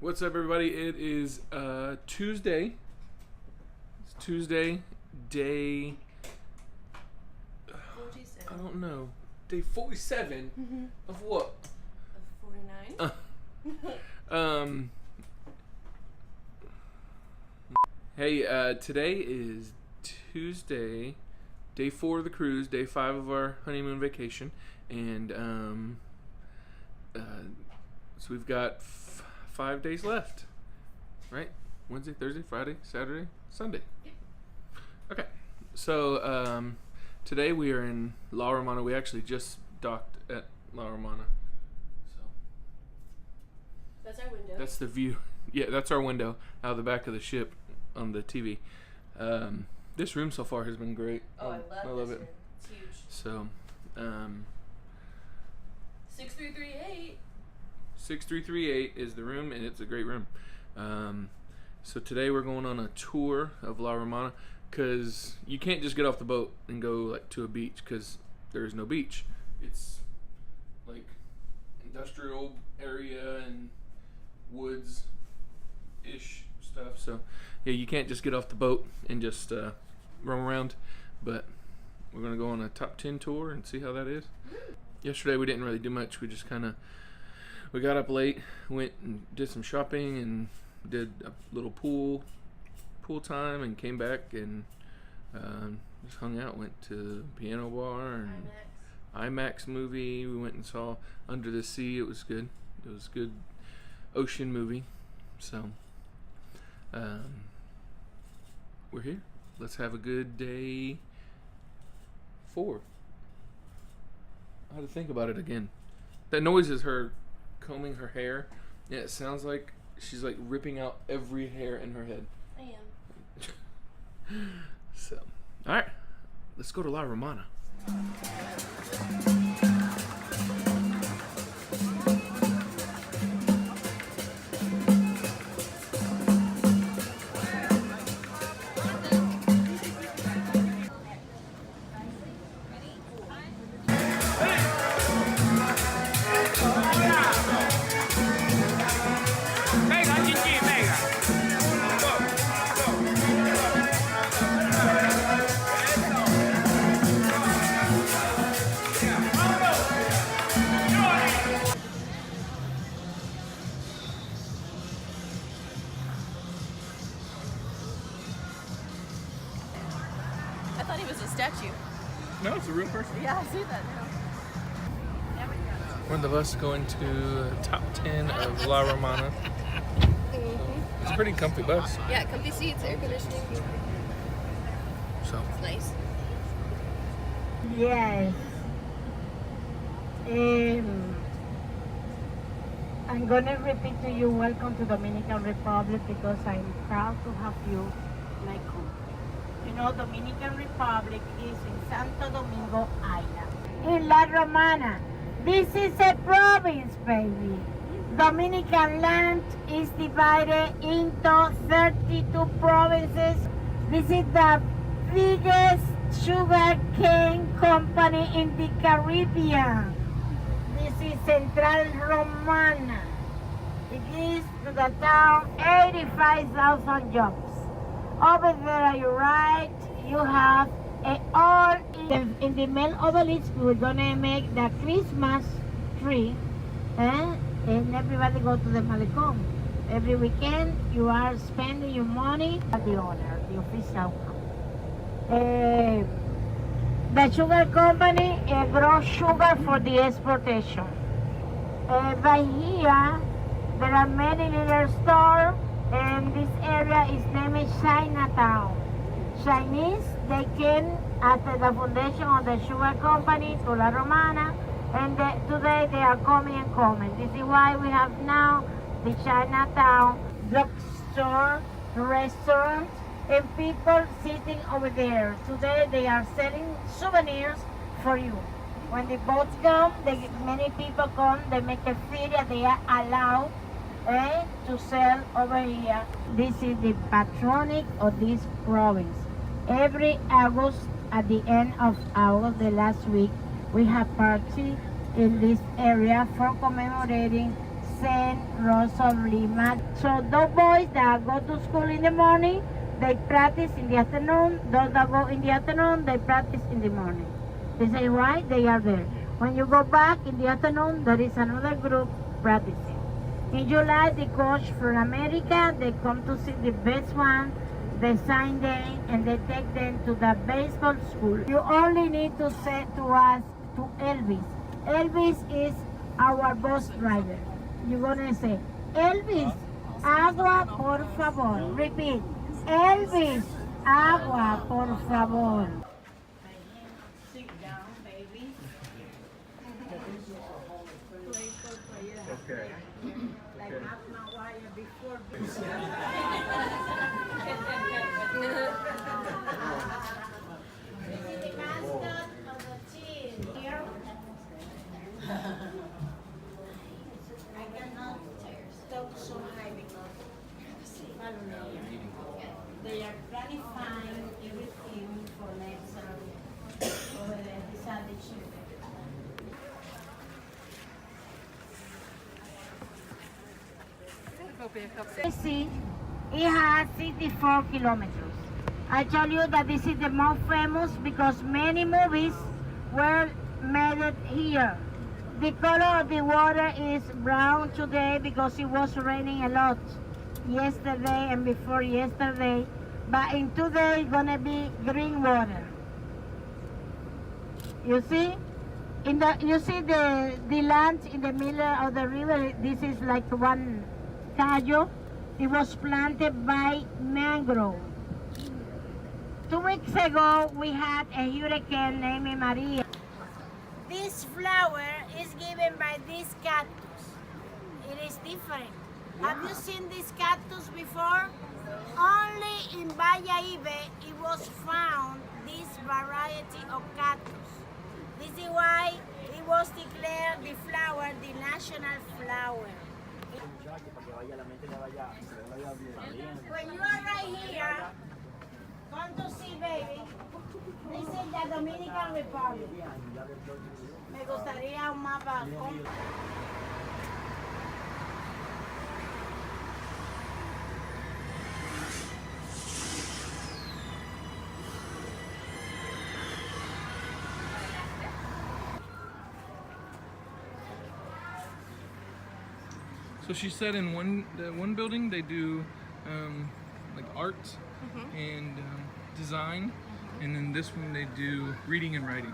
What's up, everybody? It is Tuesday. It's Tuesday, day... 47. I don't know. Day 47 of what? Of 49? Hey, today is Tuesday, day 4 of the cruise, day 5 of our honeymoon vacation, and so we've got 5 days left, right? Wednesday, Thursday, Friday, Saturday, Sunday. Okay, so today we are in La Romana. We actually just docked at La Romana. So That's our window. that's the view. Yeah, that's our window out of the back of the ship on the TV. This room so far has been great. Oh, I love this it. room. It's huge. So, 6338. 6338 is the room, and it's a great room. So today we're going on a tour of La Romana, because you can't just get off the boat and go like to a beach, because there is no beach. It's like industrial area and woods ish stuff. So yeah, you can't just get off the boat and just roam around. But we're gonna go on a top 10 tour and see how that is. Yesterday we didn't really do much. We just we got up late, went and did some shopping, and did a little pool time, and came back and just hung out. Went to piano bar and IMAX movie. We went and saw Under the Sea. It was good. It was a good ocean movie. So we're here. Let's have a good day 4. I had to think about it again. That noise is her combing her hair. Yeah, it sounds like she's like ripping out every hair in her head. I am. So, alright, let's go to La Romana. I thought he was a statue. No, it's a real person. Yeah, I see that now. We're on the bus going to top 10 of La Romana. It's a pretty comfy bus. Yeah, comfy seats, air conditioning. So It's nice. Yes. I'm going to repeat to you, welcome to Dominican Republic, because I'm proud to have you like home. You know, Dominican Republic is in Santo Domingo Island. In La Romana. This is a province, baby. Dominican land is divided into 32 provinces. This is the biggest sugar cane company in the Caribbean. This is Central Romana. It gives to the town 85,000 jobs. Over there, you're right, you have all in the main obelisk. We're gonna make the Christmas tree, and everybody go to the Malecon. Every weekend, you are spending your money at the owner, the official one. The sugar company grows sugar for the exportation. By here, there are many little stores, and this area is named Chinatown. Chinese, they came after the foundation of the sugar company to La Romana, and today they are coming and coming. This is why we have now the Chinatown drugstore, restaurant, and people sitting over there. Today they are selling souvenirs for you. When the boats come, many people come, they make a feria, they are allowed to sell over here. This is the patronic of this province. Every August, at the end of August, the last week, we have party in this area for commemorating St. Rosa Lima. So those boys that go to school in the morning, they practice in the afternoon. Those that go in the afternoon, they practice in the morning. This is why they are there. When you go back in the afternoon, there is another group practicing. In July, the coach from America, they come to see the best one, they sign them, and they take them to the baseball school. You only need to say to us, to Elvis. Elvis is our bus driver. You're gonna say, Elvis, agua por favor. Repeat, Elvis, agua por favor. Sit down, baby. Okay. Like Asma Wire before. This is the mascot of the team. Here. I cannot talk so high because follow me. They are planifying everything for next Saturday. Over there, this are the children. See, it has 64 kilometers. I tell you that this is the most famous because many movies were made here. The color of the water is brown today because it was raining a lot yesterday and before yesterday. But in 2 days, it's gonna be green water. You see? You see the land in the middle of the river. This is like one callo. It was planted by mangrove. 2 weeks ago, we had a hurricane named Maria. This flower is given by this cactus. It is different. Have you seen this cactus before? Only in Valladolid it was found this variety of cactus. This is why it was declared the flower, the national flower. When you are right here, come to see baby. This is the Dominican Republic. Me gustaría un mapa. So she said in one building they do like art and design, and in this one they do reading and writing.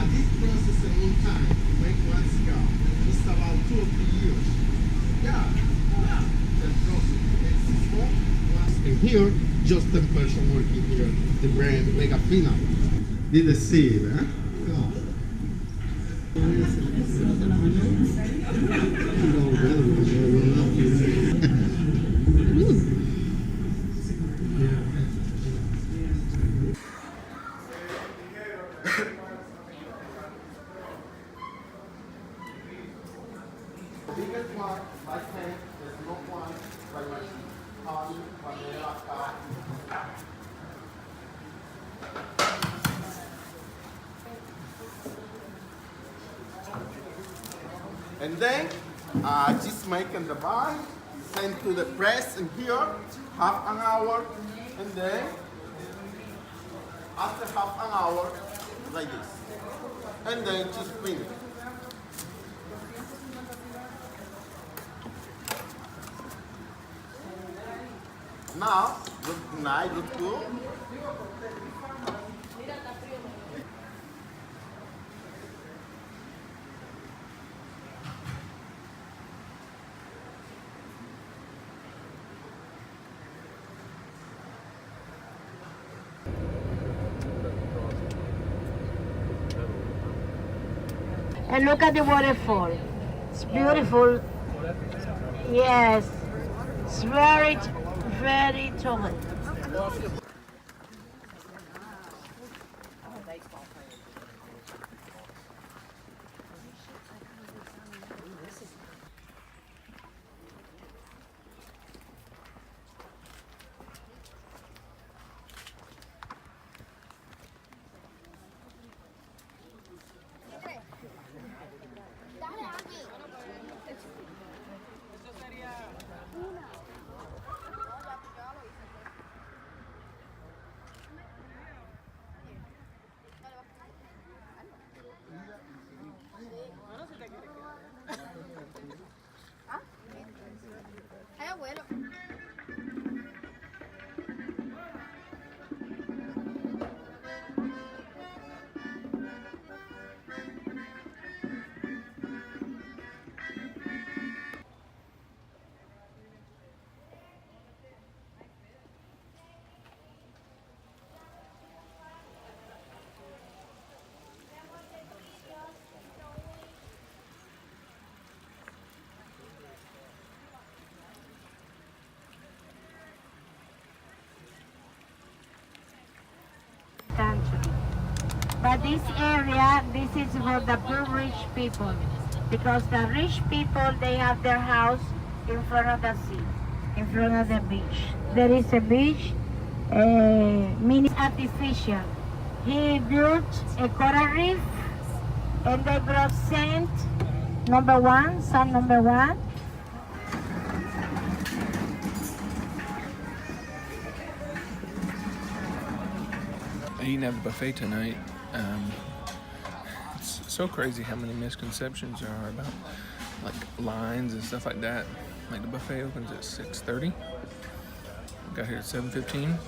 This process a long time to make one cigar. Just about 2 or 3 years. Yeah. The process is small. And here, just 10 person working here. The brand Mega Fina. Did the seed, huh? Biggest one, by hand, the small one, by machine. Honey, vanilla, coffee. And then, just making the bag, send to the press in here, half an hour, and then, after half an hour, like this. And then just finish. Now, look nice, look cool. And look at the waterfall. It's beautiful. Yes. It's very, very tall. Ay, abuelo. Country. But this area, this is for the poor rich people, because the rich people, they have their house in front of the sea, in front of the beach. There is a beach, mini artificial. He built a coral reef, and they brought sand number one. Eating at the buffet tonight. It's so crazy how many misconceptions there are about like lines and stuff like that. Like the buffet opens at 6:30. Got here at 7:15.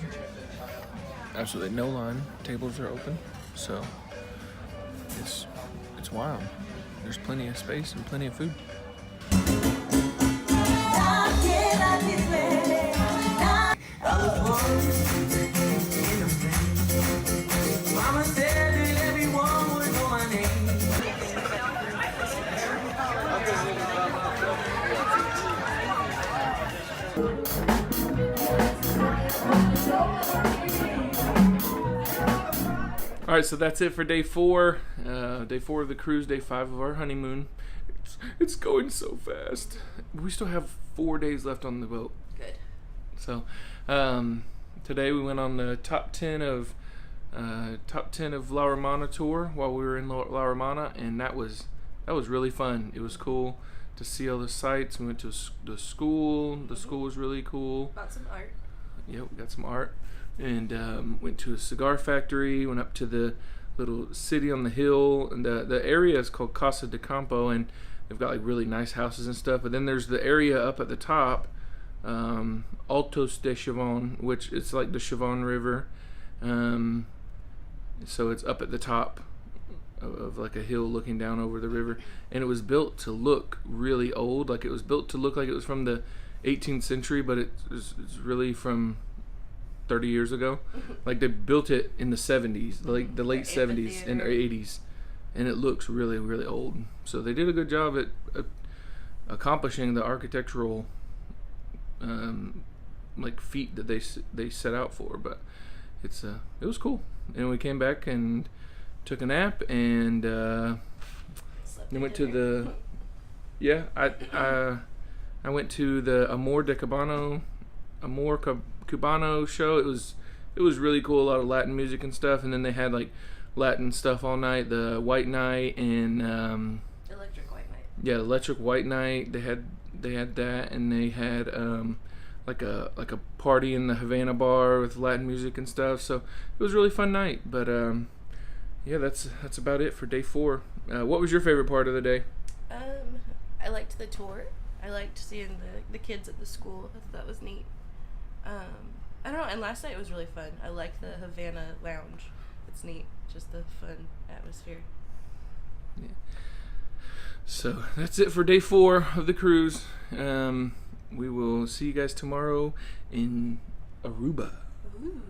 Absolutely no line. Tables are open, so it's wild. There's plenty of space and plenty of food. Mama said that everyone would know my name. All right, so that's it for day 4. Day 4 of the cruise, day 5 of our honeymoon. It's going so fast. We still have 4 days left on the boat. Good. So today we went on the top 10 of La Romana tour while we were in La Romana, and that was really fun. It was cool to see all the sights. We went to the school. The school was really cool. Bought some art. Yeah, we got some art, and went to a cigar factory. Went up to the little city on the hill, and the area is called Casa de Campo, and they've got like really nice houses and stuff. But then there's the area up at the top, Altos de Chavón, which it's like the Chavón River. So it's up at the top of like a hill looking down over the river, and it was built to look really old. Like it was built to look like it was from the 18th century, but it's really from 30 years ago. Like they built it in the 70s, like the late 70s and 80s, and it looks really, really old. So they did a good job at accomplishing the architectural like feat that they set out for. But it was cool. And we came back and took a nap, and we went to the I went to the Amor Cubano show. It was really cool. A lot of Latin music and stuff, and then they had like Latin stuff all night. The White Night and Electric White Night. yeah, Electric White Night. They had that, and they had like a party in the Havana bar with Latin music and stuff. So it was a really fun night. But yeah, that's about it for day 4. What was your favorite part of the day? I liked the tour. I liked seeing the kids at the school. I thought that was neat. I don't know, and last night was really fun. I like the Havana lounge. It's neat, just the fun atmosphere. Yeah. So that's it for day 4 of the cruise. We will see you guys tomorrow in Aruba. Ooh.